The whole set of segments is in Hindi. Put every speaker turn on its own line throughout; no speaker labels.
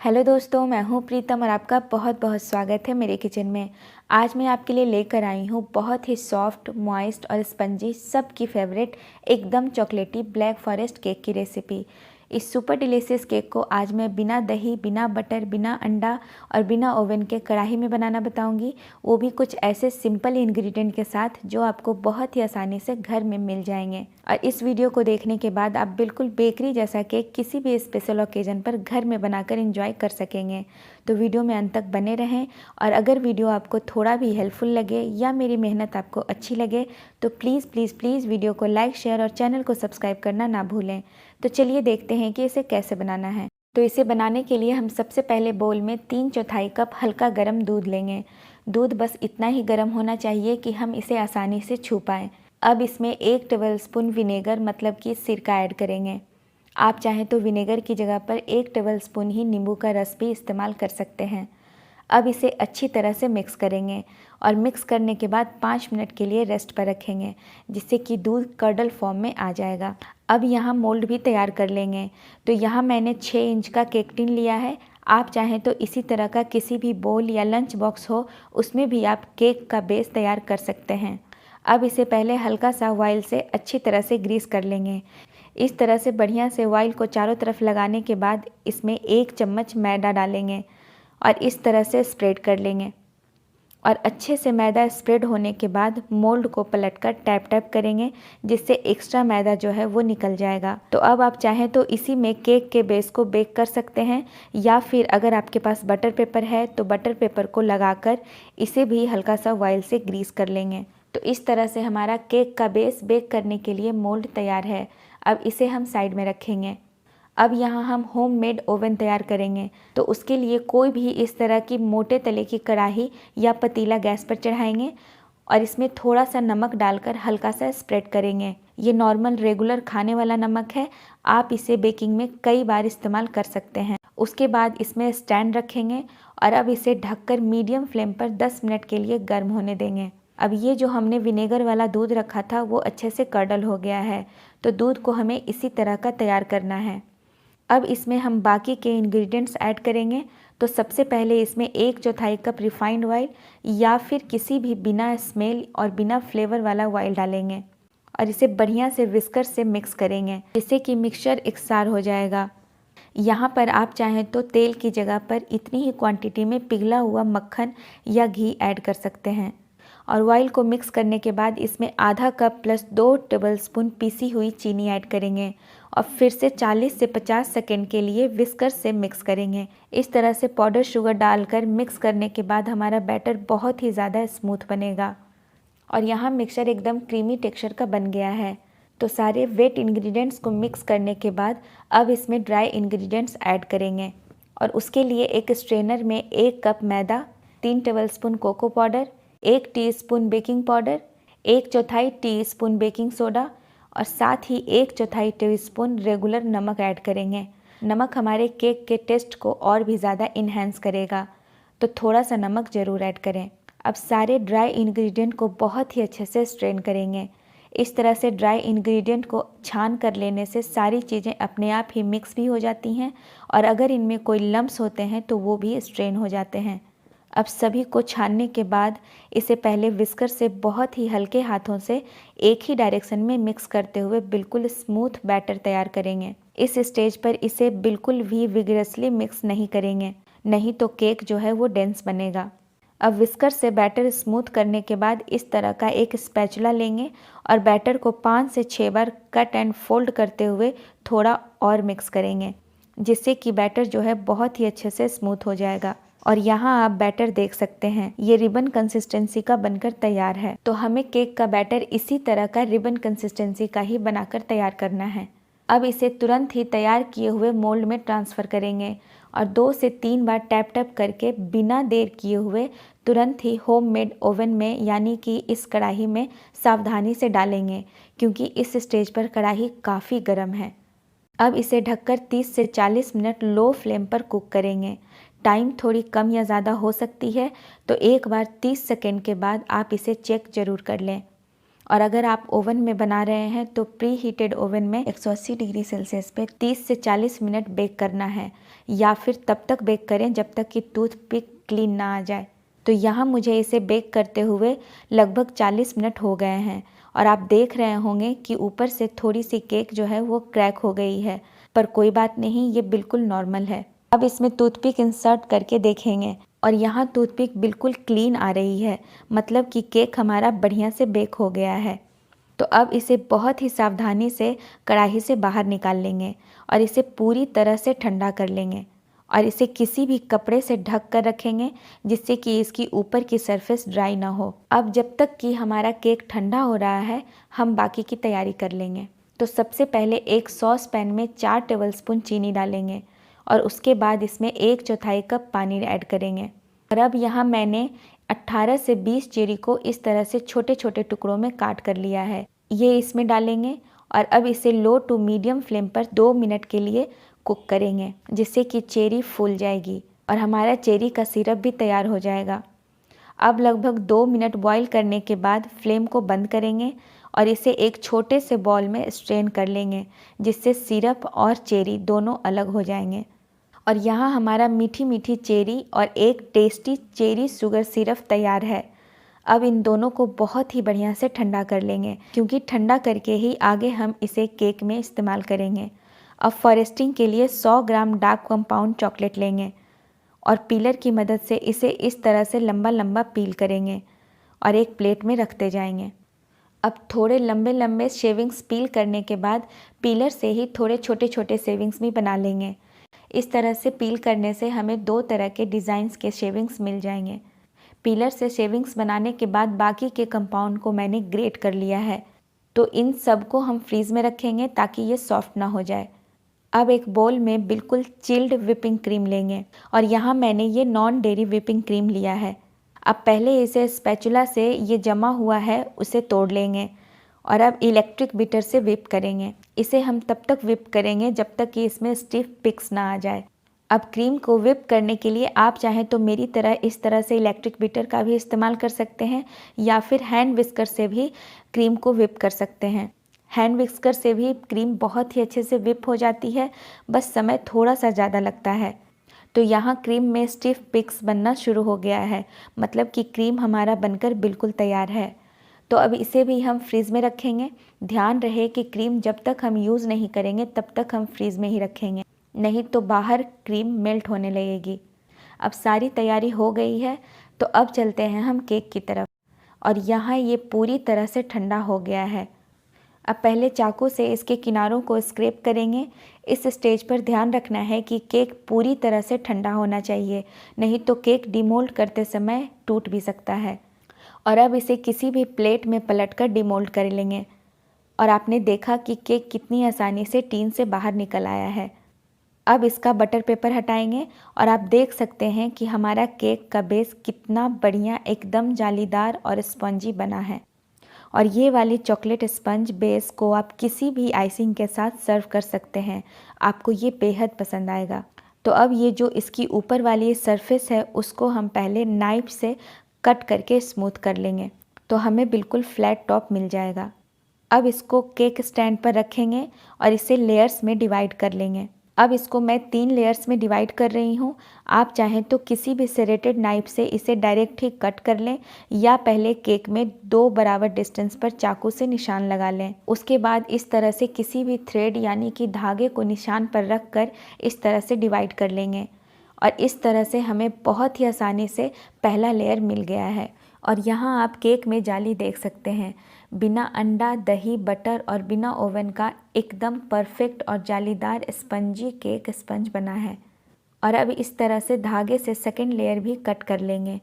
हेलो दोस्तों, मैं हूं प्रीतम और आपका बहुत बहुत स्वागत है मेरे किचन में। आज मैं आपके लिए लेकर आई हूं बहुत ही सॉफ्ट, मॉइस्ट और स्पंजी, सबकी फेवरेट एकदम चॉकलेटी ब्लैक फॉरेस्ट केक की रेसिपी। इस सुपर डिलीशियस केक को आज मैं बिना दही, बिना बटर, बिना अंडा और बिना ओवन के कढ़ाई में बनाना बताऊंगी, वो भी कुछ ऐसे सिंपल इंग्रेडिएंट के साथ जो आपको बहुत ही आसानी से घर में मिल जाएंगे। और इस वीडियो को देखने के बाद आप बिल्कुल बेकरी जैसा केक किसी भी स्पेशल ओकेजन पर घर में बनाकर एंजॉय कर सकेंगे। तो वीडियो में अंत तक बने रहें। और अगर वीडियो आपको थोड़ा भी हेल्पफुल लगे या मेरी मेहनत आपको अच्छी लगे तो प्लीज़ प्लीज़ प्लीज़ वीडियो को लाइक, शेयर और चैनल को सब्सक्राइब करना ना भूलें। तो चलिए देखते हैं कि इसे कैसे बनाना है। तो इसे बनाने के लिए हम सबसे पहले बोल में 3/4 कप हल्का गर्म दूध लेंगे। दूध बस इतना ही गर्म होना चाहिए कि हम इसे आसानी से छू पाएँ। अब इसमें 1 टेबलस्पून विनेगर मतलब कि सिरका ऐड करेंगे। आप चाहें तो विनेगर की जगह पर 1 टेबलस्पून ही नींबू का रस भी इस्तेमाल कर सकते हैं। अब इसे अच्छी तरह से मिक्स करेंगे और मिक्स करने के बाद 5 मिनट के लिए रेस्ट पर रखेंगे, जिससे कि दूध कर्डल फॉर्म में आ जाएगा। अब यहाँ मोल्ड भी तैयार कर लेंगे। तो यहाँ मैंने 6 इंच का केक टिन लिया है। आप चाहें तो इसी तरह का किसी भी बोल या लंच बॉक्स हो, उसमें भी आप केक का बेस तैयार कर सकते हैं। अब इसे पहले हल्का सा ऑयल से अच्छी तरह से ग्रीस कर लेंगे। इस तरह से बढ़िया से ऑयल को चारों तरफ लगाने के बाद इसमें 1 चम्मच मैदा डालेंगे और इस तरह से स्प्रेड कर लेंगे। और अच्छे से मैदा स्प्रेड होने के बाद मोल्ड को पलटकर टैप टैप करेंगे, जिससे एक्स्ट्रा मैदा जो है वो निकल जाएगा। तो अब आप चाहें तो इसी में केक के बेस को बेक कर सकते हैं, या फिर अगर आपके पास बटर पेपर है तो बटर पेपर को लगाकर इसे भी हल्का सा ऑयल से ग्रीस कर लेंगे। तो इस तरह से हमारा केक का बेस बेक करने के लिए मोल्ड तैयार है। अब इसे हम साइड में रखेंगे। अब यहाँ हम होममेड ओवन तैयार करेंगे। तो उसके लिए कोई भी इस तरह की मोटे तले की कढ़ाई या पतीला गैस पर चढ़ाएंगे और इसमें थोड़ा सा नमक डालकर हल्का सा स्प्रेड करेंगे। ये नॉर्मल रेगुलर खाने वाला नमक है, आप इसे बेकिंग में कई बार इस्तेमाल कर सकते हैं। उसके बाद इसमें स्टैंड रखेंगे और अब इसे ढककर मीडियम फ्लेम पर 10 मिनट के लिए गर्म होने देंगे। अब ये जो हमने विनेगर वाला दूध रखा था वो अच्छे से कर्डल हो गया है, तो दूध को हमें इसी तरह का तैयार करना है। अब इसमें हम बाकी के इंग्रेडिएंट्स ऐड करेंगे। तो सबसे पहले इसमें 1/4 कप रिफाइंड ऑयल या फिर किसी भी बिना स्मेल और बिना फ्लेवर वाला ऑयल डालेंगे और इसे बढ़िया से विस्कर से मिक्स करेंगे, जिससे कि मिक्सचर एकसार हो जाएगा। यहाँ पर आप चाहें तो तेल की जगह पर इतनी ही क्वांटिटी में पिघला हुआ मक्खन या घी ऐड कर सकते हैं। और ऑयल को मिक्स करने के बाद इसमें आधा कप प्लस 2 टेबलस्पून पीसी हुई चीनी ऐड करेंगे और फिर से 40 से 50 सेकेंड के लिए विस्कर से मिक्स करेंगे। इस तरह से पाउडर शुगर डालकर मिक्स करने के बाद हमारा बैटर बहुत ही ज़्यादा स्मूथ बनेगा और यहाँ मिक्सचर एकदम क्रीमी टेक्सचर का बन गया है। तो सारे वेट इंग्रेडिएंट्स को मिक्स करने के बाद अब इसमें ड्राई इंग्रेडिएंट्स ऐड करेंगे और उसके लिए एक स्ट्रेनर में 1 कप मैदा, 3 tablespoon cocoa powder, 1 teaspoon baking powder, 1/4 teaspoon baking soda और साथ ही 1/4 टीस्पून रेगुलर नमक ऐड करेंगे। नमक हमारे केक के टेस्ट को और भी ज़्यादा इन्हेंस करेगा, तो थोड़ा सा नमक ज़रूर ऐड करें। अब सारे ड्राई इंग्रेडिएंट को बहुत ही अच्छे से स्ट्रेन करेंगे। इस तरह से ड्राई इंग्रेडिएंट को छान कर लेने से सारी चीज़ें अपने आप ही मिक्स भी हो जाती हैं और अगर इनमें कोई लम्प्स होते हैं तो वो भी स्ट्रेन हो जाते हैं। अब सभी को छानने के बाद इसे पहले विस्कर से बहुत ही हल्के हाथों से एक ही डायरेक्शन में मिक्स करते हुए बिल्कुल स्मूथ बैटर तैयार करेंगे। इस स्टेज पर इसे बिल्कुल भी विगरसली मिक्स नहीं करेंगे, नहीं तो केक जो है वो डेंस बनेगा। अब विस्कर से बैटर स्मूथ करने के बाद इस तरह का एक स्पैचुला लेंगे और बैटर को 5 से 6 बार कट एंड फोल्ड करते हुए थोड़ा और मिक्स करेंगे, जिससे कि बैटर जो है बहुत ही अच्छे से स्मूथ हो जाएगा। और यहाँ आप बैटर देख सकते हैं, ये रिबन कंसिस्टेंसी का बनकर तैयार है। तो हमें केक का बैटर इसी तरह का रिबन कंसिस्टेंसी का ही बनाकर तैयार करना है। अब इसे तुरंत ही तैयार किए हुए मोल्ड में ट्रांसफ़र करेंगे और 2 से 3 बार टैप टैप करके बिना देर किए हुए तुरंत ही होममेड ओवन में यानी कि इस कढ़ाई में सावधानी से डालेंगे, क्योंकि इस स्टेज पर कढ़ाई काफ़ी गर्म है। अब इसे ढककर 30 से 40 मिनट लो फ्लेम पर कुक करेंगे। टाइम थोड़ी कम या ज़्यादा हो सकती है, तो एक बार 30 सेकेंड के बाद आप इसे चेक ज़रूर कर लें। और अगर आप ओवन में बना रहे हैं तो प्री हीटेड ओवन में 180 डिग्री सेल्सियस पे 30 से 40 मिनट बेक करना है। या फिर तब तक बेक करें जब तक कि टूथपिक क्लीन ना आ जाए। तो यहाँ मुझे इसे बेक करते हुए लगभग 40 मिनट हो गए हैं और आप देख रहे होंगे कि ऊपर से थोड़ी सी केक जो है वो क्रैक हो गई है, पर कोई बात नहीं, ये बिल्कुल नॉर्मल है। अब इसमें टूथपिक इंसर्ट करके देखेंगे और यहाँ टूथपिक बिल्कुल क्लीन आ रही है, मतलब कि केक हमारा बढ़िया से बेक हो गया है। तो अब इसे बहुत ही सावधानी से कढ़ाई से बाहर निकाल लेंगे और इसे पूरी तरह से ठंडा कर लेंगे और इसे किसी भी कपड़े से ढक कर रखेंगे जिससे कि इसकी ऊपर की सरफेस ड्राई ना हो। अब जब तक कि हमारा केक ठंडा हो रहा है, हम बाकी की तैयारी कर लेंगे। तो सबसे पहले एक सॉस पैन में 4 टेबलस्पून चीनी डालेंगे और उसके बाद इसमें 1/4 कप पानी ऐड करेंगे। और अब यहाँ मैंने 18 से 20 चेरी को इस तरह से छोटे छोटे टुकड़ों में काट कर लिया है, ये इसमें डालेंगे और अब इसे लो टू मीडियम फ्लेम पर 2 मिनट के लिए कुक करेंगे जिससे कि चेरी फूल जाएगी और हमारा चेरी का सिरप भी तैयार हो जाएगा। अब लगभग 2 मिनट बॉईल करने के बाद फ्लेम को बंद करेंगे और इसे एक छोटे से बॉल में स्ट्रेन कर लेंगे जिससे सिरप और चेरी दोनों अलग हो जाएंगे। और यहाँ हमारा मीठी मीठी चेरी और एक टेस्टी चेरी शुगर सिरप तैयार है। अब इन दोनों को बहुत ही बढ़िया से ठंडा कर लेंगे क्योंकि ठंडा करके ही आगे हम इसे केक में इस्तेमाल करेंगे। अब फ्रॉस्टिंग के लिए 100 ग्राम डार्क कंपाउंड चॉकलेट लेंगे और पीलर की मदद से इसे इस तरह से लंबा लंबा पील करेंगे और एक प्लेट में रखते जाएंगे। अब थोड़े लंबे लंबे शेविंग्स पील करने के बाद पीलर से ही थोड़े छोटे छोटे शेविंग्स भी बना लेंगे। इस तरह से पील करने से हमें 2 तरह के डिज़ाइंस के शेविंग्स मिल जाएंगे। पीलर से शेविंग्स बनाने के बाद बाकी के कंपाउंड को मैंने ग्रेट कर लिया है, तो इन सब को हम फ्रीज़ में रखेंगे ताकि ये सॉफ्ट ना हो जाए। अब एक बोल में बिल्कुल चिल्ड व्हिपिंग क्रीम लेंगे और यहाँ मैंने ये नॉन डेयरी व्हिपिंग क्रीम लिया है। अब पहले इसे स्पैचुला से ये जमा हुआ है उसे तोड़ लेंगे और अब इलेक्ट्रिक बीटर से व्हिप करेंगे। इसे हम तब तक व्हिप करेंगे जब तक कि इसमें स्टिफ पिक्स ना आ जाए। अब क्रीम को व्हिप करने के लिए आप चाहें तो मेरी तरह इस तरह से इलेक्ट्रिक बीटर का भी इस्तेमाल कर सकते हैं या फिर हैंड विस्कर से भी क्रीम को व्हिप कर सकते हैं। हैंड विस्कर से भी क्रीम बहुत ही अच्छे से व्हिप हो जाती है, बस समय थोड़ा सा ज़्यादा लगता है। तो यहाँ क्रीम में स्टिफ पिक्स बनना शुरू हो गया है, मतलब कि क्रीम हमारा बनकर बिल्कुल तैयार है। तो अब इसे भी हम फ्रीज़ में रखेंगे। ध्यान रहे कि क्रीम जब तक हम यूज़ नहीं करेंगे तब तक हम फ्रीज़ में ही रखेंगे, नहीं तो बाहर क्रीम मेल्ट होने लगेगी। अब सारी तैयारी हो गई है, तो अब चलते हैं हम केक की तरफ। और यहाँ ये पूरी तरह से ठंडा हो गया है। अब पहले चाकू से इसके किनारों को स्क्रैप करेंगे। इस स्टेज पर ध्यान रखना है कि केक पूरी तरह से ठंडा होना चाहिए, नहीं तो केक डिमोल्ड करते समय टूट भी सकता है। और अब इसे किसी भी प्लेट में पलटकर डिमोल्ड कर लेंगे और आपने देखा कि केक कितनी आसानी से टीन से बाहर निकल आया है। अब इसका बटर पेपर हटाएंगे और आप देख सकते हैं कि हमारा केक का बेस कितना बढ़िया एकदम जालीदार और स्पंजी बना है। और ये वाली चॉकलेट स्पंज बेस को आप किसी भी आइसिंग के साथ सर्व कर सकते हैं, आपको ये बेहद पसंद आएगा। तो अब ये जो इसकी ऊपर वाली सरफेस है उसको हम पहले नाइफ से कट करके स्मूथ कर लेंगे, तो हमें बिल्कुल फ्लैट टॉप मिल जाएगा। अब इसको केक स्टैंड पर रखेंगे और इसे लेयर्स में डिवाइड कर लेंगे। अब इसको मैं 3 लेयर्स में डिवाइड कर रही हूँ। आप चाहें तो किसी भी सेरेटेड नाइफ से इसे डायरेक्ट ही कट कर लें या पहले केक में 2 बराबर डिस्टेंस पर चाकू से निशान लगा लें। उसके बाद इस तरह से किसी भी थ्रेड यानी कि धागे को निशान पर रख कर इस तरह से डिवाइड कर लेंगे और इस तरह से हमें बहुत ही आसानी से पहला लेयर मिल गया है। और यहाँ आप केक में जाली देख सकते हैं, बिना अंडा, दही, बटर और बिना ओवन का एकदम परफेक्ट और जालीदार स्पंजी केक स्पंज बना है। और अब इस तरह से धागे से सेकंड लेयर भी कट कर लेंगे।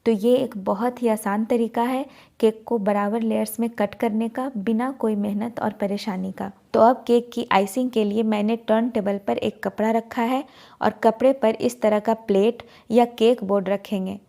तो ये एक बहुत ही आसान तरीका है केक को बराबर लेयर्स में कट करने का, बिना कोई मेहनत और परेशानी का। तो अब केक की आइसिंग के लिए मैंने टर्न टेबल पर एक कपड़ा रखा है और कपड़े पर इस तरह का प्लेट या केक बोर्ड रखेंगे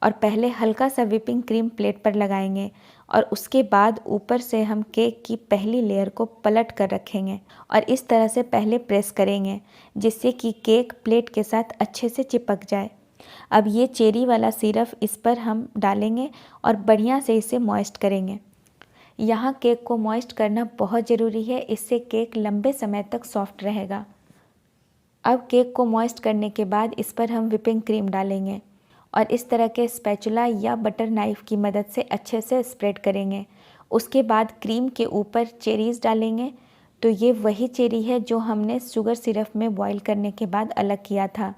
और पहले हल्का सा व्हिपिंग क्रीम प्लेट पर लगाएंगे और उसके बाद ऊपर से हम केक की पहली लेयर को पलट कर रखेंगे और इस तरह से पहले प्रेस करेंगे जिससे कि केक प्लेट के साथ अच्छे से चिपक जाए। अब ये चेरी वाला सिरप इस पर हम डालेंगे और बढ़िया से इसे मॉइस्ट करेंगे। यहाँ केक को मॉइस्ट करना बहुत ज़रूरी है, इससे केक लंबे समय तक सॉफ्ट रहेगा। अब केक को मॉइस्ट करने के बाद इस पर हम व्हिपिंग क्रीम डालेंगे और इस तरह के स्पैचुला या बटर नाइफ़ की मदद से अच्छे से स्प्रेड करेंगे। उसके बाद क्रीम के ऊपर चेरीज़ डालेंगे। तो ये वही चेरी है जो हमने शुगर सिरप में बॉईल करने के बाद अलग किया था।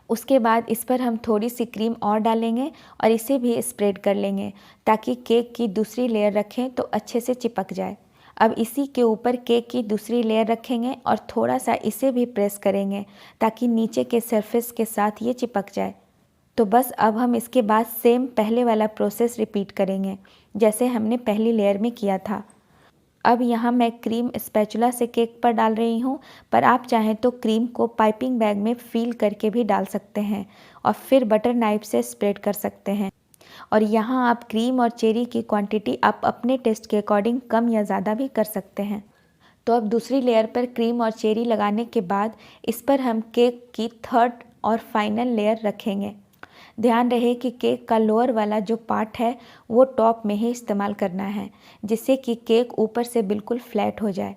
उसके बाद इस पर हम थोड़ी सी क्रीम और डालेंगे और इसे भी स्प्रेड कर लेंगे ताकि केक की दूसरी लेयर रखें तो अच्छे से चिपक जाए। अब इसी के ऊपर केक की दूसरी लेयर रखेंगे और थोड़ा सा इसे भी प्रेस करेंगे ताकि नीचे के सरफेस के साथ ये चिपक जाए। तो बस अब हम इसके बाद सेम पहले वाला प्रोसेस रिपीट करेंगे जैसे हमने पहली लेयर में किया था। अब यहाँ मैं क्रीम स्पैचुला से केक पर डाल रही हूँ, पर आप चाहें तो क्रीम को पाइपिंग बैग में फील करके भी डाल सकते हैं और फिर बटर नाइफ से स्प्रेड कर सकते हैं। और यहाँ आप क्रीम और चेरी की क्वांटिटी आप अपने टेस्ट के अकॉर्डिंग कम या ज़्यादा भी कर सकते हैं। तो अब दूसरी लेयर पर क्रीम और चेरी लगाने के बाद इस पर हम केक की थर्ड और फाइनल लेयर रखेंगे। ध्यान रहे कि केक का लोअर वाला जो पार्ट है वो टॉप में ही इस्तेमाल करना है जिससे कि केक ऊपर से बिल्कुल फ्लैट हो जाए।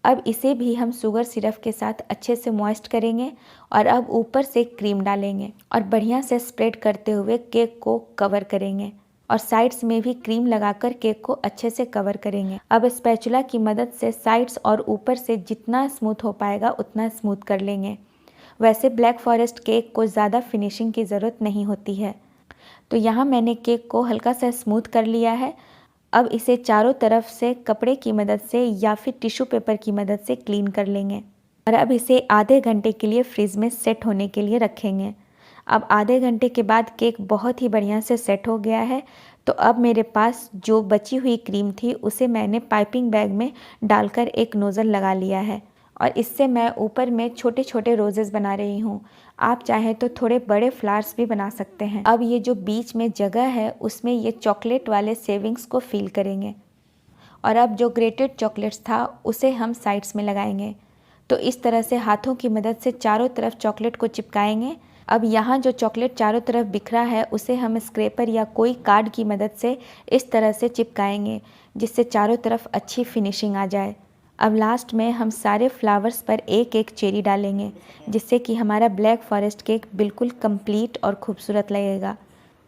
अब इसे भी हम शुगर सिरप के साथ अच्छे से मॉइस्ट करेंगे और अब ऊपर से क्रीम डालेंगे और बढ़िया से स्प्रेड करते हुए केक को कवर करेंगे और साइड्स में भी क्रीम लगाकर केक को अच्छे से कवर करेंगे। अब स्पैचुला की मदद से साइड्स और ऊपर से जितना स्मूथ हो पाएगा उतना स्मूथ कर लेंगे। वैसे ब्लैक फॉरेस्ट केक को ज़्यादा फिनिशिंग की ज़रूरत नहीं होती है। तो यहाँ मैंने केक को हल्का सा स्मूथ कर लिया है। अब इसे चारों तरफ से कपड़े की मदद से या फिर टिश्यू पेपर की मदद से क्लीन कर लेंगे और अब इसे आधे घंटे के लिए फ्रिज में सेट होने के लिए रखेंगे। अब आधे घंटे के बाद केक बहुत ही बढ़िया से सेट हो गया है। तो अब मेरे पास जो बची हुई क्रीम थी उसे मैंने पाइपिंग बैग में डालकर एक नोज़ल लगा लिया है और इससे मैं ऊपर में छोटे छोटे रोजेस बना रही हूँ। आप चाहें तो थोड़े बड़े फ्लावर्स भी बना सकते हैं। अब ये जो बीच में जगह है उसमें ये चॉकलेट वाले सेविंग्स को फिल करेंगे और अब जो ग्रेटेड चॉकलेट्स था उसे हम साइड्स में लगाएंगे। तो इस तरह से हाथों की मदद से चारों तरफ चॉकलेट को चिपकाएंगे। अब यहाँ जो चॉकलेट चारों तरफ बिखरा है उसे हम स्क्रैपर या कोई कार्ड की मदद से इस तरह से चिपकाएंगे जिससे चारों तरफ अच्छी फिनिशिंग आ जाए। अब लास्ट में हम सारे फ्लावर्स पर एक एक चेरी डालेंगे जिससे कि हमारा ब्लैक फॉरेस्ट केक बिल्कुल कंप्लीट और खूबसूरत लगेगा।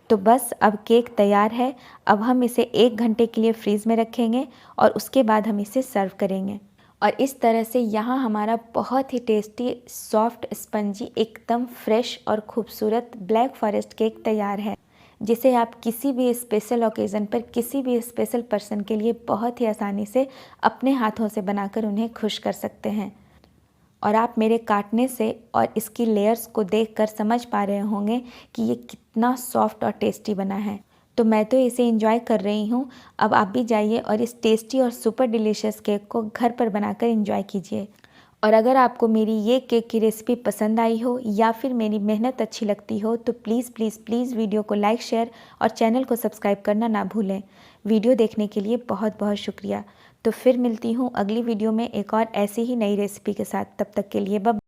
तो बस अब केक तैयार है। अब हम इसे 1 घंटे के लिए फ्रीज़ में रखेंगे और उसके बाद हम इसे सर्व करेंगे। और इस तरह से यहाँ हमारा बहुत ही टेस्टी सॉफ्ट स्पंजी एकदम फ्रेश और खूबसूरत ब्लैक फॉरेस्ट केक तैयार है जिसे आप किसी भी स्पेशल ओकेज़न पर किसी भी स्पेशल पर्सन के लिए बहुत ही आसानी से अपने हाथों से बनाकर उन्हें खुश कर सकते हैं। और आप मेरे काटने से और इसकी लेयर्स को देखकर समझ पा रहे होंगे कि ये कितना सॉफ्ट और टेस्टी बना है। तो मैं तो इसे एंजॉय कर रही हूँ। अब आप भी जाइए और इस टेस्टी और सुपर डिलीशियस केक को घर पर बनाकर एंजॉय कीजिए। और अगर आपको मेरी ये केक की रेसिपी पसंद आई हो या फिर मेरी मेहनत अच्छी लगती हो तो प्लीज़ प्लीज़ प्लीज़ वीडियो को लाइक शेयर और चैनल को सब्सक्राइब करना ना भूलें। वीडियो देखने के लिए बहुत बहुत शुक्रिया। तो फिर मिलती हूँ अगली वीडियो में एक और ऐसी ही नई रेसिपी के साथ। तब तक के लिए बाय।